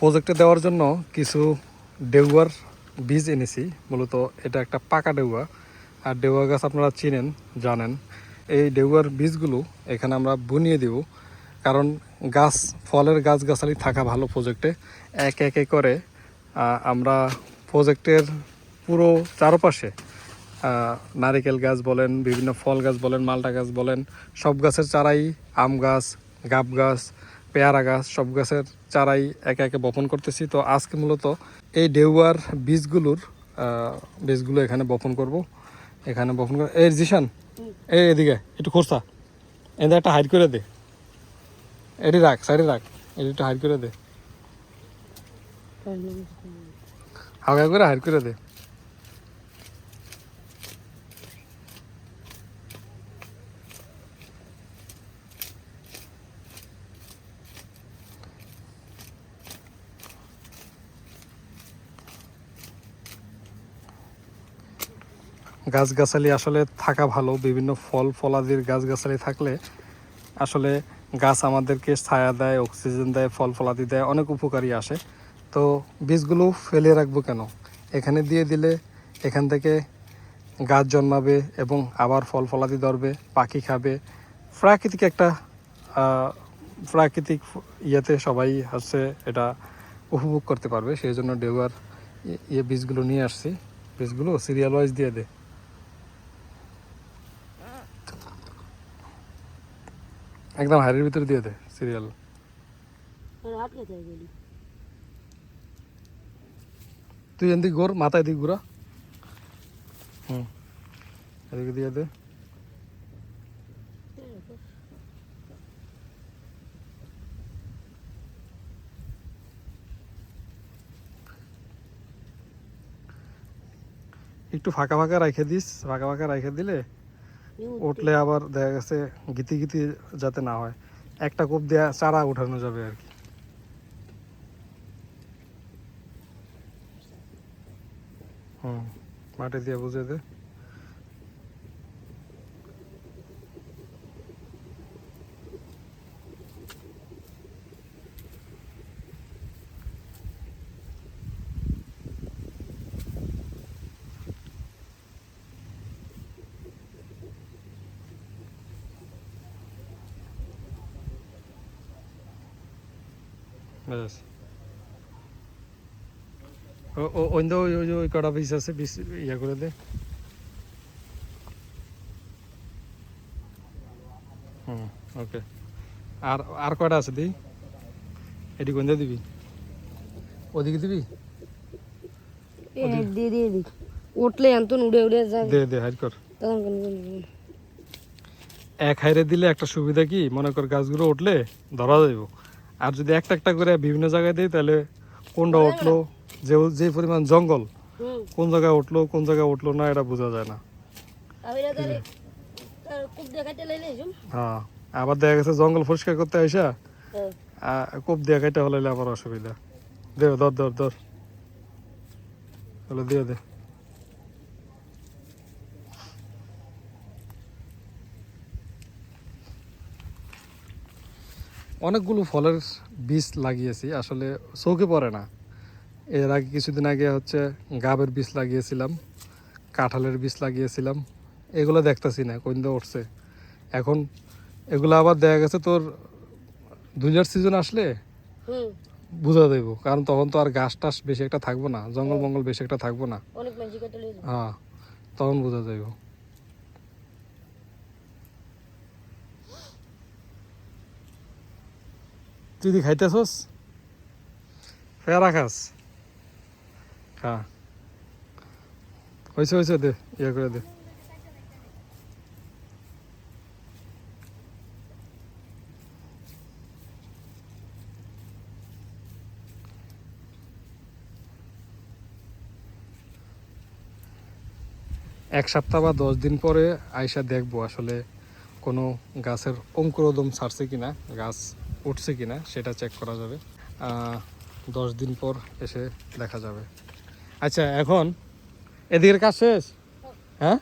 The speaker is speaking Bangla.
প্রজেক্টে দেওয়ার জন্য কিছু ডেউয়ার বীজ এনেছি। মূলত এটা একটা পাকা ডেউয়া, আর ডেউয়া গাছ আপনারা চিনেন, জানেন। এই ডেউয়ার বীজগুলো এখানে আমরা বুনিয়ে দেব, কারণ গাছ, ফলের গাছগাছালি থাকা ভালো প্রজেক্টে। একে একে করে আমরা প্রজেক্টের পুরো চারপাশে নারিকেল গাছ বলেন, বিভিন্ন ফল গাছ বলেন, মালটা গাছ বলেন, সব গাছের চারাই, আম গাছ, গাব গাছ, পেয়ারা গাছ, সব গাছের চারাই একে একে বপন করতেছি। তো আজকে মূলত এই ডেউয়ার বীজগুলো এখানে বপন করব। এখানে বপন করে এই জিশান, এদিকে একটু খোরসা, এদের একটা হাইড করে দে, এটি রাখ, সাইডে রাখ, এটি একটু হাইড করে দে, হালকা করে হাইড করে দে। গাছগাছালি আসলে থাকা ভালো, বিভিন্ন ফল ফলাদির গাছগাছালি থাকলে আসলে গাছ আমাদেরকে ছায়া দেয়, অক্সিজেন দেয়, ফল ফলাদি দেয়, অনেক উপকারী আসে। তো বীজগুলো ফেলে রাখবো কেন, এখানে দিয়ে দিলে এখান থেকে গাছ জন্মাবে এবং আবার ফল ফলাদি ধরবে, পাখি খাবে। প্রাকৃতিক একটা প্রাকৃতিক ইয়েতে সবাই হচ্ছে এটা উপভোগ করতে পারবে। সেই জন্য ডেউয়ার বীজগুলো নিয়ে আসছি। বীজগুলো সিরিয়াল ওয়াইজ দিয়ে দে। একদম হাড়ির ভিতরে দিয়ে দে সিরিয়াল। তুই এদিকে ঘোর, মাথায় দিক ঘুরা, এদিকে দিয়ে দে। একটু ফাঁকা ফাঁকা রেখে দিস, ফাঁকা ফাঁকা রেখে দিলে উঠলে আবার দেখা গেছে গিতি গিতি যাতে না হয়, একটা কোপ দেওয়া চারা উঠানো যাবে আর কি। মাটি দিয়ে বুঝে দে। ব্যাস, ওই কটা পিস আছে, পিস ইয়া করে দে। ওকে, আর আর কয়টা আছে দি, এটি কোন দিবি, ওদিকে দিবি, উঠলে আন্তন উড়ে উড়ে যায়, দে দে হাইড কর। এক হাইরে দিলে একটা সুবিধা কি, মনে কর গাছগুলো উঠলে ধরা যাইব। আর যদি একটা একটা করে বিভিন্ন জায়গায় দিই, তাহলে কোনটা উঠলো, যে পরিমাণ জঙ্গল, কোন জায়গায় উঠলো কোন জায়গায় উঠলো না, এটা বোঝা যায় না। হ্যাঁ, আবার দেখা গেছে জঙ্গল পরিষ্কার করতে আইসা কোপ দিয়ে কাইটা হলে আবার অসুবিধা। দে, ধর ধর ধর, হলো দিয়ে দে। অনেকগুলো ফলের বীজ লাগিয়েছি, আসলে চোখে পড়ে না। এর আগে কিছুদিন আগে হচ্ছে গাবের বীজ লাগিয়েছিলাম, কাঁঠালের বীজ লাগিয়েছিলাম, এগুলো দেখতেছি না কোন দিয়ে উঠছে। এখন এগুলো আবার দেখা গেছে তোর দুনিয়ার সিজন আসলে বুঝা দেব, কারণ তখন তো আর গাছ টাছ বেশি একটা থাকবো না, জঙ্গল মঙ্গল বেশি একটা থাকবো না। হ্যাঁ, তখন বোঝা যাইব। তুই কি খাইতেছস, পেয়ারা খাস? খা, হয়েছে হয়েছে, দে, ইয়ে করে দে। এক সপ্তাহ বা 10 দিন পরে আইসা দেখবো আসলে কোনো গাছের অঙ্কুরোদম ছাড়ছে কিনা, গাছ উঠছে কিনা, সেটা চেক করা যাবে। 10 দিন পর এসে দেখা যাবে। আচ্ছা, এখন এদিকের কাজ শেষ? হ্যাঁ,